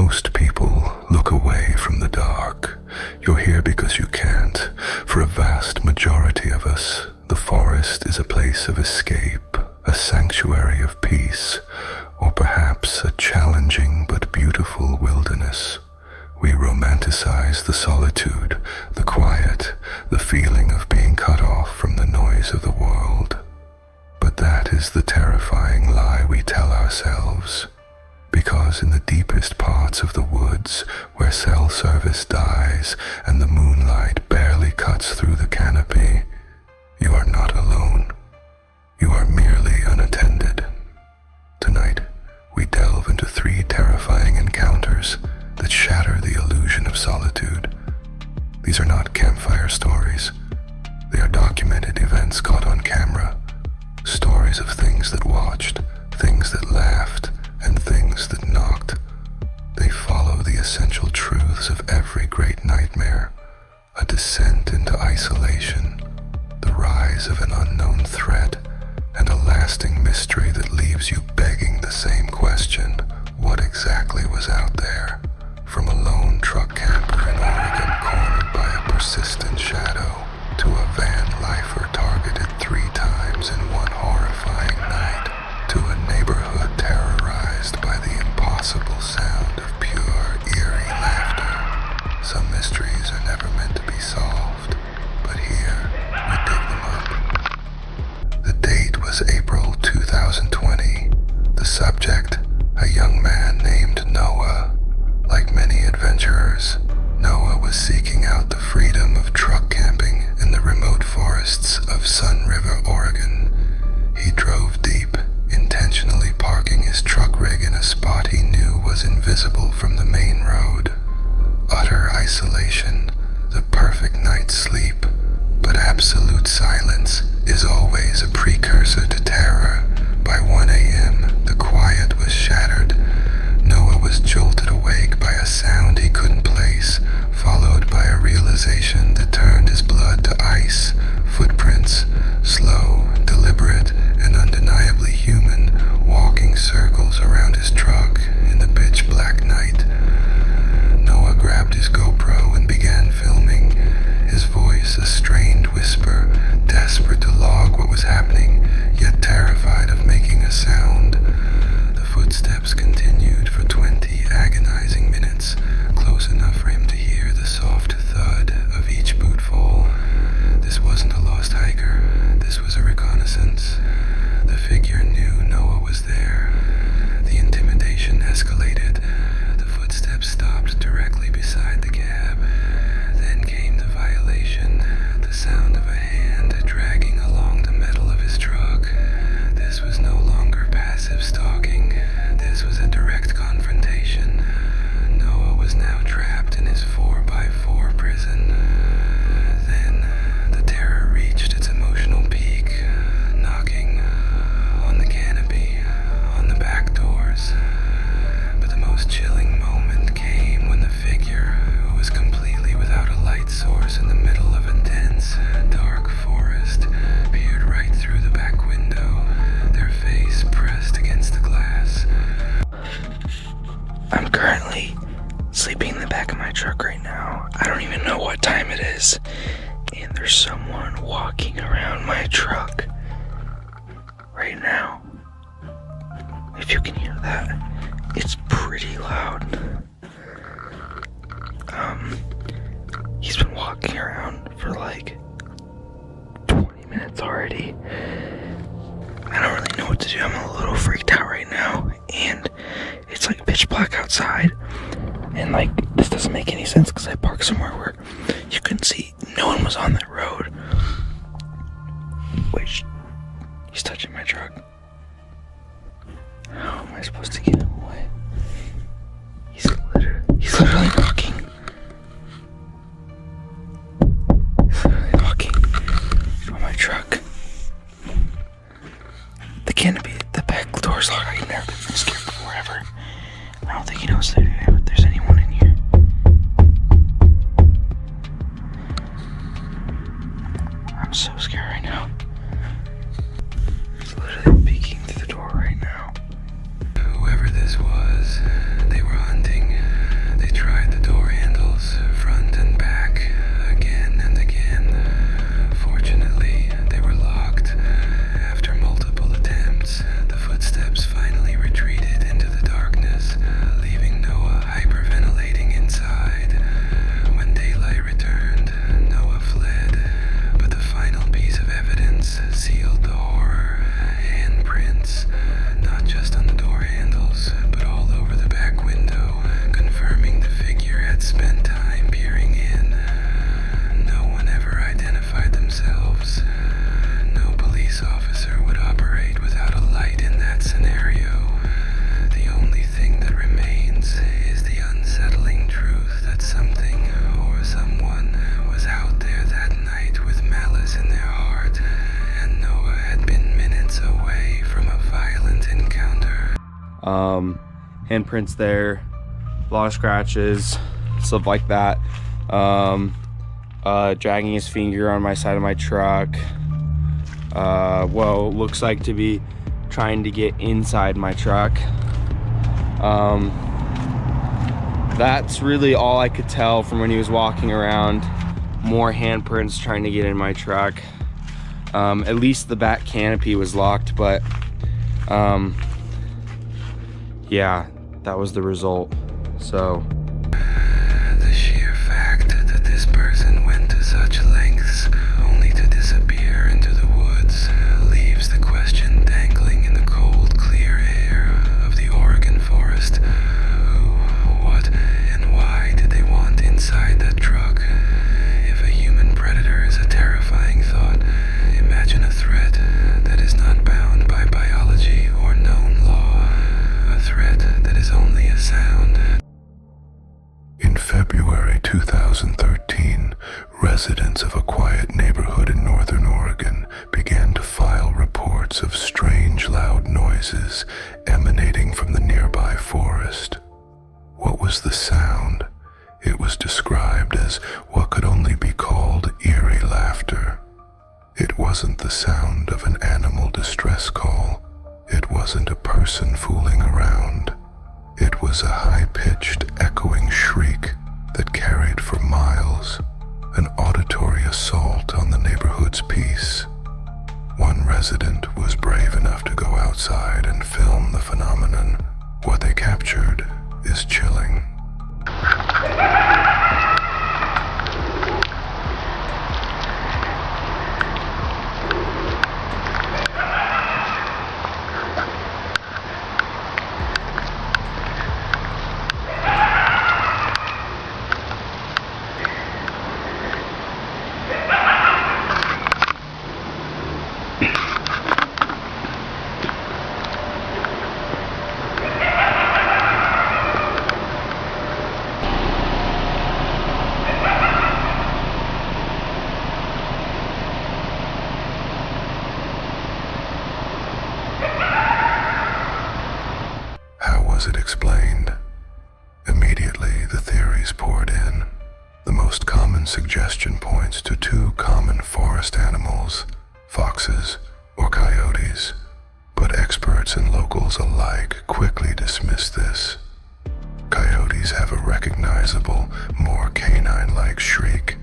Most people look away from the dark. You're here because you can't. For a vast majority of us, the forest is a place of escape, a sanctuary of peace, or perhaps a challenging but beautiful wilderness. We romanticize the solitude, the quiet, the feeling of being cut off from the noise of the world. But that is the terrifying lie we tell ourselves. Because in the deepest parts of the woods, where cell service dies and the moonlight barely cuts through the canopy, you are not alone. You are merely unattended. Tonight, we delve into 3 terrifying encounters that shatter the illusion of solitude. These are not campfire stories. They are documented events caught on camera. Stories of things that watched, things that laughed, and things that knocked. They follow the essential truths of every great nightmare. A descent into isolation, the rise of an unknown threat, and a lasting mystery that leaves you begging the same question: what exactly was out there? From a lone truck camper in Oregon cornered by a persistent shadow, to a van lifer targeted 3 times in one horrifying night, to a neighborhood terrorized by the impossible sound of pure, eerie laughter. Some mysteries are never meant to be solved, but here we dig them up. The date was April 2020. The subject, a young man named Noah. Like many adventurers, Noah was seeking out the freedom of truck camping in the remote forests of Sun River, Oregon. He drove deep, intentionally parking his truck rig in a spot he knew was invisible from the main road. Utter isolation, the perfect night's sleep, but absolute silence is always a precursor to terror. By 1 a.m., the quiet was shattered. Noah was jolted awake by a sound he couldn't place, followed by a realization that turned his blood to ice. Footprints, slow, deliberate, and undeniably human, walking circles around his truck in the pitch black night. Noah grabbed his GoPro and began filming, his voice a strained whisper, desperate to log what was happening, yet terrified of making a sound. The footsteps continued for 20 agonizing minutes, close enough for him to hear the soft thud of each bootfall. This wasn't a lost hiker, this was a reconnaissance. The figure knew Noah was there. The intimidation escalated. The footsteps stopped directly beside the cab. Then came the violation, the sound of a hand dragging along the metal of his truck. This was no longer passive stalking. This was a direct confrontation. Noah was now trapped in his 4x4 prison. Then the terror reached its emotional peak, knocking on the canopy, on the back doors. But the most chilling moment came when the figure, who was completely without a light source in the middle of a dense, dark forest, peered right through the back window, their face pressed against the glass. I'm currently sleeping in the back of my truck right now. I don't even know what time it is. And there's someone walking around my truck right now. If you can hear that, it's pretty loud. He's been walking around for like 20 minutes already. I don't really know what to do. I'm a little freaked out right now, and it's like pitch black outside, and like this doesn't make any sense because I parked somewhere where you can see no one was on that road. Wait, he's touching my truck. How am I supposed to get him away? He's literally knocking. He's literally knocking on my truck. The canopy, the back door's locked. I've never been so scared before ever. I don't think he knows that there's anyone in here. I'm so scared right now. He's literally peeking through the door right now. Whoever this was, they were hunting. Handprints there, a lot of scratches, stuff like that. Dragging his finger on my side of my truck. Well, looks like to be trying to get inside my truck. That's really all I could tell from when he was walking around. More handprints trying to get in my truck. At least the back canopy was locked, but yeah, that was the result. So the sheer fact that this person went to such lengths only to disappear into the woods leaves the question dangling in the cold, clear air of the Oregon forest. Who, what, and why did they want inside that truck? If a human predator is a terrifying thought, imagine a threat that is not bound by biology or known law. A threat that is only a sound. In February 2013, residents of a quiet neighborhood in northern Oregon began to file reports of strange loud noises emanating from the nearby forest. What was the sound? It was described as what could only be called eerie laughter. It wasn't the sound of an animal distress call. It wasn't a person fooling around. It was a high-pitched, echoing shriek that carried for miles, an auditory assault on the neighborhood's peace. One resident was brave enough to go outside and film the phenomenon. What they captured is chilling. Was it explained? Immediately, the theories poured in. The most common suggestion points to two common forest animals, foxes or coyotes, but experts and locals alike quickly dismissed this. Coyotes have a recognizable, more canine-like shriek.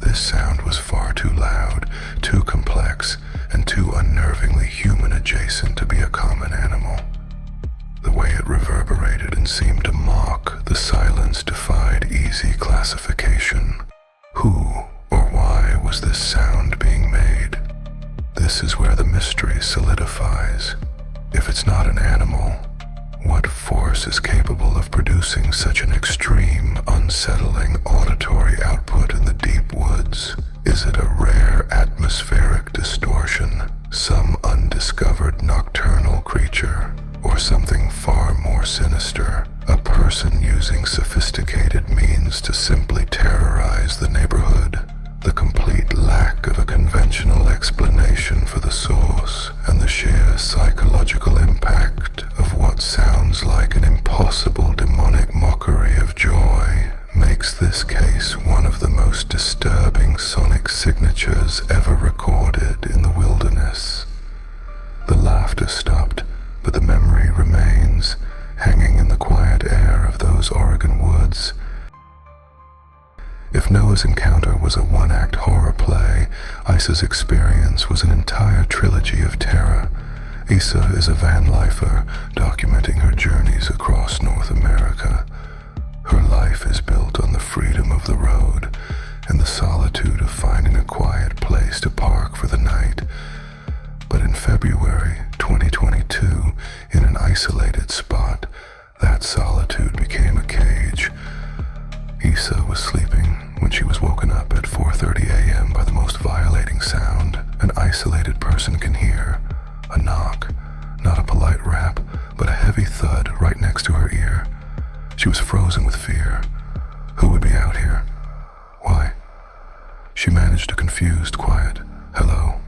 This sound was far too loud, too complex, and too unnervingly human-adjacent to be a common animal. The way it reverberated and seemed to mock the silence defied easy classification. Who or why was this sound being made? This is where the mystery solidifies. If it's not an animal, what force is capable of producing such an extreme, unsettling auditory output in the deep woods? Is it a rare atmospheric distortion, some undiscovered nocturnal creature? Or something far more sinister, a person using sophisticated means to simply terrorize the neighborhood? The complete lack of a conventional explanation for the source and the sheer psychological impact of what sounds like an impossible demonic mockery of joy makes this case one of the most disturbing sonic signatures ever recorded in the wilderness. The laughter stopped, but the memory remains, hanging in the quiet air of those Oregon woods. If Noah's encounter was a one-act horror play, Isa's experience was an entire trilogy of terror. Isa is a van lifer documenting her journeys across North America. Her life is built on the freedom of the road and the solitude of finding a quiet place to park for the night. But in February 2022, in an isolated spot, that solitude became a cage. Isa was sleeping when she was woken up at 4:30 a.m. by the most violating sound an isolated person can hear. A knock, not a polite rap, but a heavy thud right next to her ear. She was frozen with fear. Who would be out here? Why? She managed a confused, quiet, "Hello?"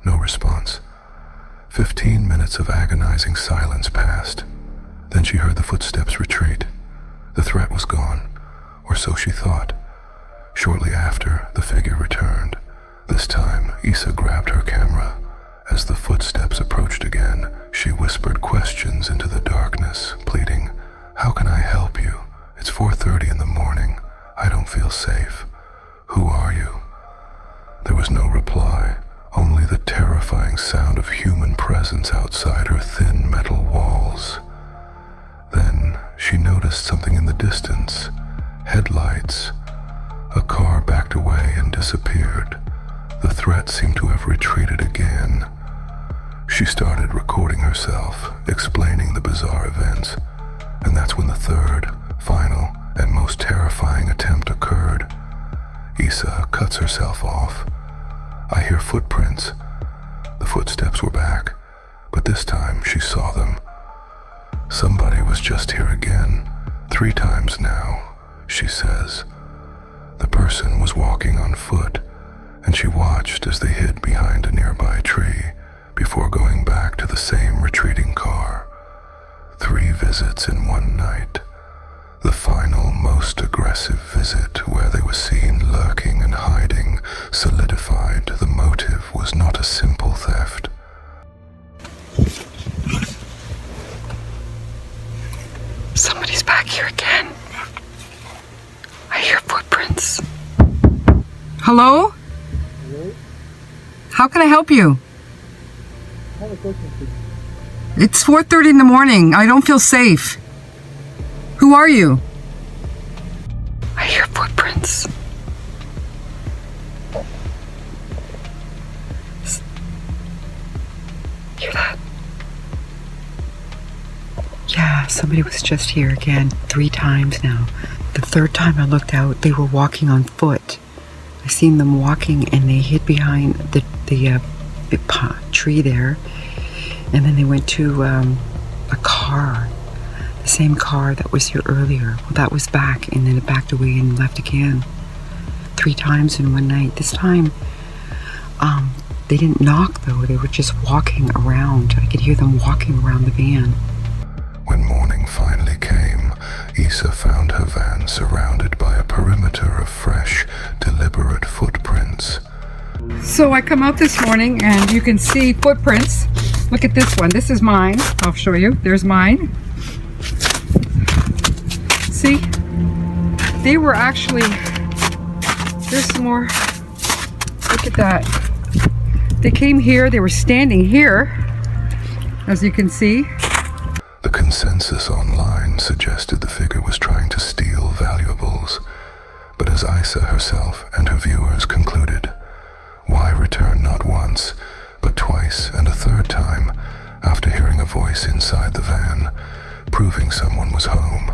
No response. 15 minutes of agonizing silence passed. Then she heard the footsteps retreat. The threat was gone, or so she thought. Shortly after, the figure returned. This time, Isa grabbed her camera. As the footsteps approached again, she whispered questions into the darkness, pleading, "How can I help you? It's 4:30 in the morning. I don't feel safe. Who are you?" There was no reply, only the terrifying sound of human presence outside her thin metal walls. Then she noticed something in the distance. Headlights. A car backed away and disappeared. The threat seemed to have retreated again. She started recording herself, explaining the bizarre events, and that's when the third, final, and most terrifying attempt occurred. Isa cuts herself off. I hear footprints. The footsteps were back, but this time she saw them. Somebody was just here again, 3 times now, she says. The person was walking on foot, and she watched as they hid behind a nearby tree before going back to the same retreating car. 3 visits in one night. The final, most aggressive visit, where they were seen lurking and hiding, solidified the motive was not a simple theft. Somebody's back here again. I hear footprints. Hello? Hello? How can I help you? I have a question for you. It's 4:30 in the morning. I don't feel safe. Who are you? I hear footprints. Hear that? Yeah, somebody was just here again 3 times now. The 3rd time I looked out, they were walking on foot. I seen them walking and they hid behind the tree there. And then they went to a car, the same car that was here earlier. Well, that was back, and then it backed away and left again. 3 times in one night. This time, they didn't knock though. They were just walking around. I could hear them walking around the van. When morning finally came, Isa found her van surrounded by a perimeter of fresh, deliberate footprints. So I come out this morning and you can see footprints. Look at this one. This is mine. I'll show you. There's mine. See? They were actually... There's some more. Look at that. They came here. They were standing here, as you can see. The consensus online suggested the figure was trying to steal valuables, but as Isa herself and her viewers concluded, why return not once, but twice and a 3rd time after hearing a voice inside the van, proving someone was home?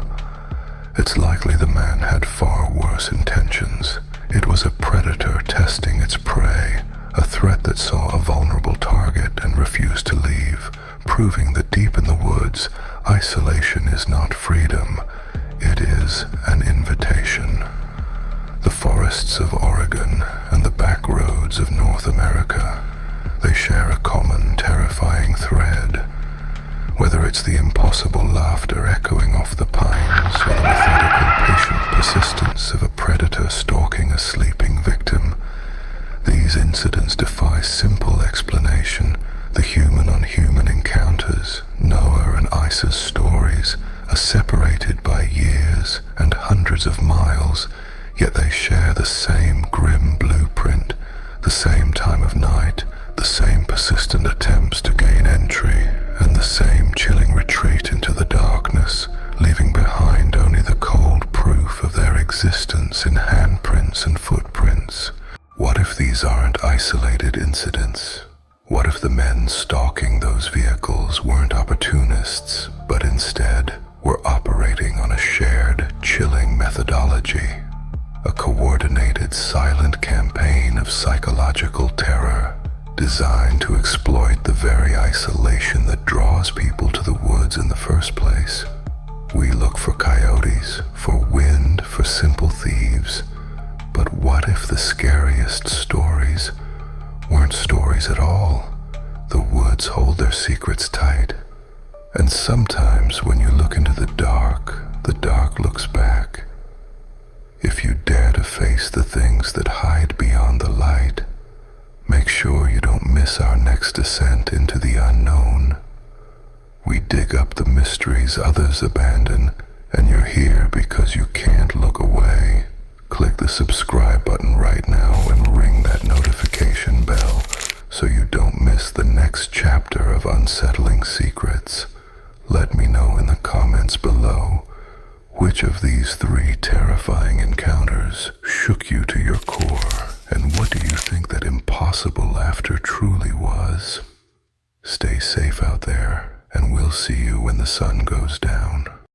It's likely the man had far worse intentions. It was a predator testing its prey, a threat that saw a vulnerable target and refused to leave, proving that deep in the woods, isolation is not freedom, it is an invitation. The forests of Oregon and the back roads of North America, they share a common terrifying thread. Whether it's the impossible laughter echoing off the pines or the methodical, patient persistence of a predator stalking a sleeping victim, these incidents defy simple explanation. The human-on-human encounters, Noah and Isa's stories, are separated by years and hundreds of miles, yet they share the same grim blueprint, the same time of night, the same persistent attempts to gain entry, and the same chilling retreat into the darkness, leaving behind only the cold proof of their existence in handprints and footprints. What if these aren't isolated incidents? What if the men stalking those vehicles weren't opportunists, but instead were operating on a shared, chilling methodology? A coordinated, silent campaign of psychological terror designed to exploit the very isolation that draws people to the woods in the first place. We look for coyotes, for wind, for simple thieves. But what if the scariest stories weren't stories at all? The woods woods hold their secrets tight. And sometimes when you look into the dark looks back. If you dare to face the things that hide beyond the light, make sure you don't miss our next descent into the unknown. We dig up the mysteries others abandon, and you're here because you can't look away. Click the subscribe button right now and ring that notification bell so you don't miss the next chapter of unsettling secrets. Let me know in the comments below, which of these 3 terrifying encounters shook you to your core, and what do you think that impossible laughter truly was? Stay safe out there, and we'll see you when the sun goes down.